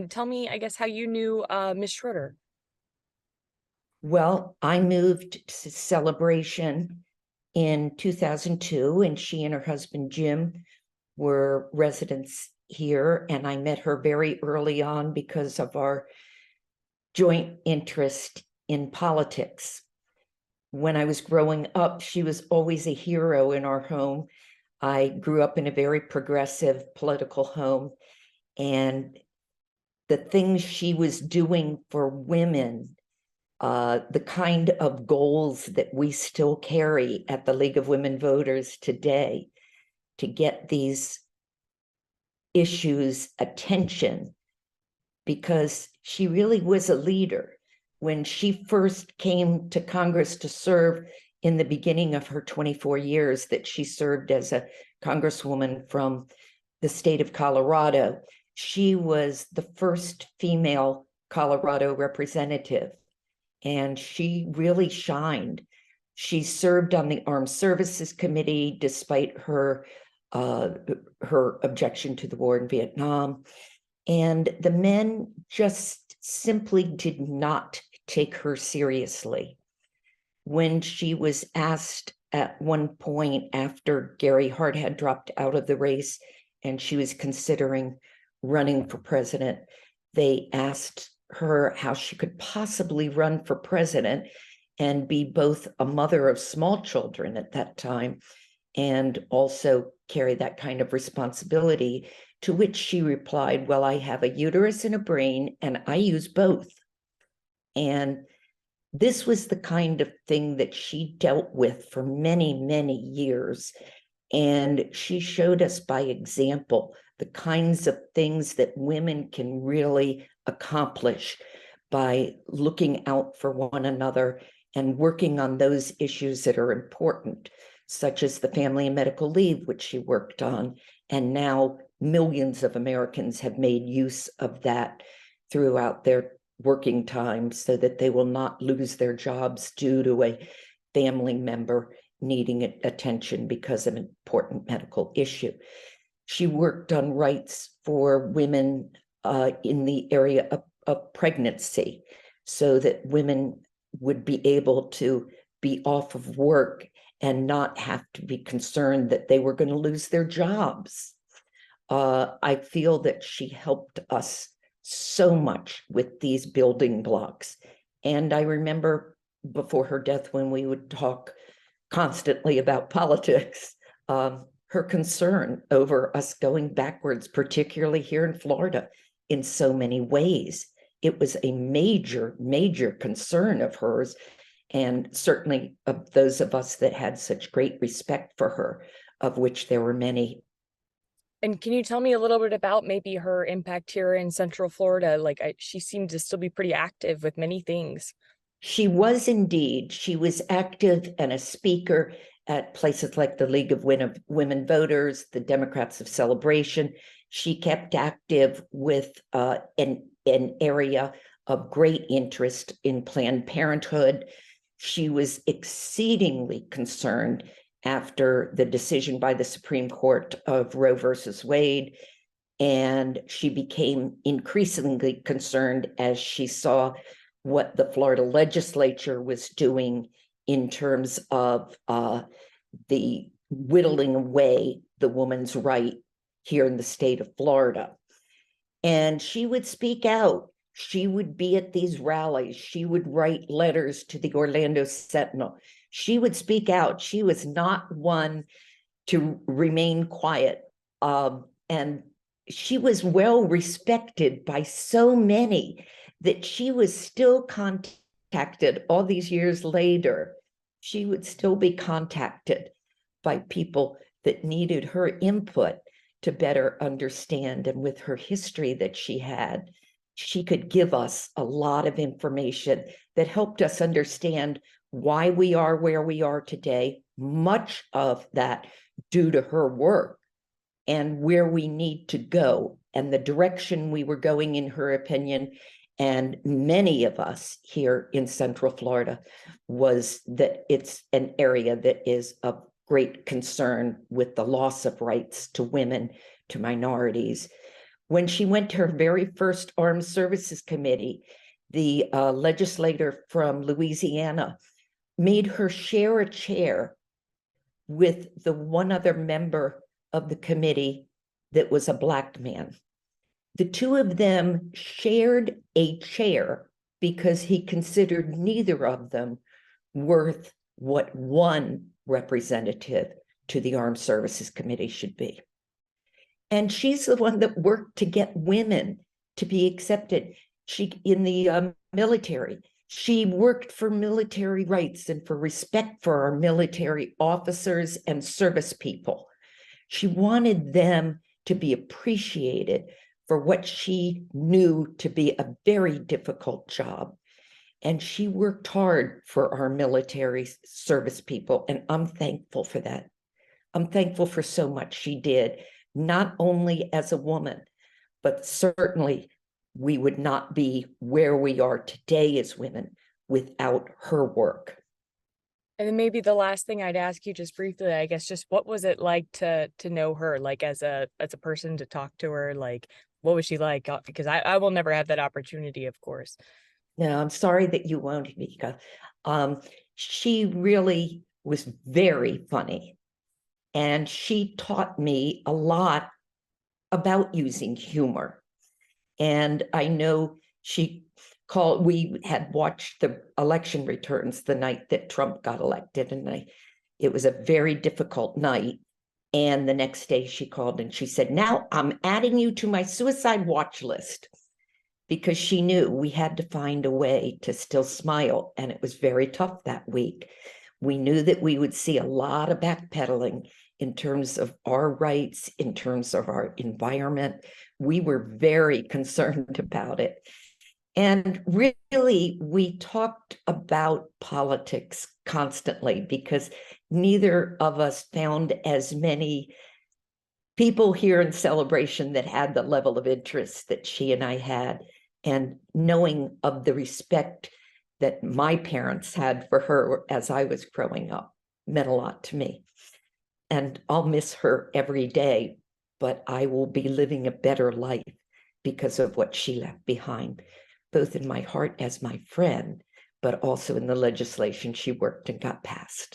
Tell me, I guess, how you knew Miss Schroeder. Well, I moved to Celebration in 2002, and she and her husband Jim were residents here. And I met her very early on because of our joint interest in politics. When I was growing up, she was always a hero in our home. I grew up in a very progressive political home, and the things she was doing for women, the kind of goals that we still carry at the League of Women Voters today to get these issues attention, because she really was a leader. When she first came to Congress to serve in the beginning of her 24 years that she served as a congresswoman from the state of Colorado, she was the first female Colorado representative, and she really shined. She served on the Armed Services Committee despite her objection to the war in Vietnam. And the men just simply did not take her seriously. When she was asked at one point after Gary Hart had dropped out of the race and she was considering running for president, they asked her how she could possibly run for president and be both a mother of small children at that time and also carry that kind of responsibility. To which she replied, "Well, I have a uterus and a brain, and I use both." And this was the kind of thing that she dealt with for many, many years. And she showed us by example the kinds of things that women can really accomplish by looking out for one another and working on those issues that are important, such as the family and medical leave, which she worked on. And now millions of Americans have made use of that throughout their working time so that they will not lose their jobs due to a family member needing attention because of an important medical issue. She worked on rights for women in the area of pregnancy so that women would be able to be off of work and not have to be concerned that they were going to lose their jobs. I feel that she helped us so much with these building blocks. And I remember before her death, when we would talk constantly about politics, her concern over us going backwards, particularly here in Florida, in so many ways. It was a major, major concern of hers, and certainly of those of us that had such great respect for her, of which there were many. And can you tell me a little bit about maybe her impact here in Central Florida? She seemed to still be pretty active with many things. She was indeed. She was active and a speaker at places like the League of Women Voters, the Democrats of Celebration. She kept active with an area of great interest in Planned Parenthood. She was exceedingly concerned after the decision by the Supreme Court of Roe versus Wade, and she became increasingly concerned as she saw what the Florida legislature was doing in terms of the whittling away the woman's right here in the state of Florida. And she would speak out. She would be at these rallies. She would write letters to the Orlando Sentinel. She would speak out. She was not one to remain quiet. And she was well respected by so many that she was still contacted all these years later. She would still be contacted by people that needed her input to better understand. And with her history that she had, she could give us a lot of information that helped us understand why we are where we are today, much of that due to her work, and where we need to go and the direction we were going, in her opinion, and many of us here in Central Florida, was that it's an area that is of great concern with the loss of rights to women, to minorities. When she went to her very first Armed Services Committee, the legislator from Louisiana made her share a chair with the one other member of the committee that was a Black man. The two of them shared a chair because he considered neither of them worth what one representative to the Armed Services Committee should be. And she's the one that worked to get women to be accepted. She in the military. She worked for military rights and for respect for our military officers and service people. She wanted them to be appreciated for what she knew to be a very difficult job. And she worked hard for our military service people, and I'm thankful for that. I'm thankful for so much she did, not only as a woman, but certainly we would not be where we are today as women without her work. And then maybe the last thing I'd ask you just briefly, I guess, just what was it like to know her, like as a person, to talk to her? Like, what was she like? Because I will never have that opportunity, of course. No, I'm sorry that you won't, Mika. She really was very funny. And she taught me a lot about using humor. And I know we had watched the election returns the night that Trump got elected, and it was a very difficult night. And the next day she called and she said, "Now I'm adding you to my suicide watch list," because she knew we had to find a way to still smile. And it was very tough that week. We knew that we would see a lot of backpedaling in terms of our rights, in terms of our environment. We were very concerned about it. And really, we talked about politics constantly because neither of us found as many people here in Celebration that had the level of interest that she and I had. And knowing of the respect that my parents had for her as I was growing up meant a lot to me. And I'll miss her every day, but I will be living a better life because of what she left behind, both in my heart as my friend, but also in the legislation she worked and got passed.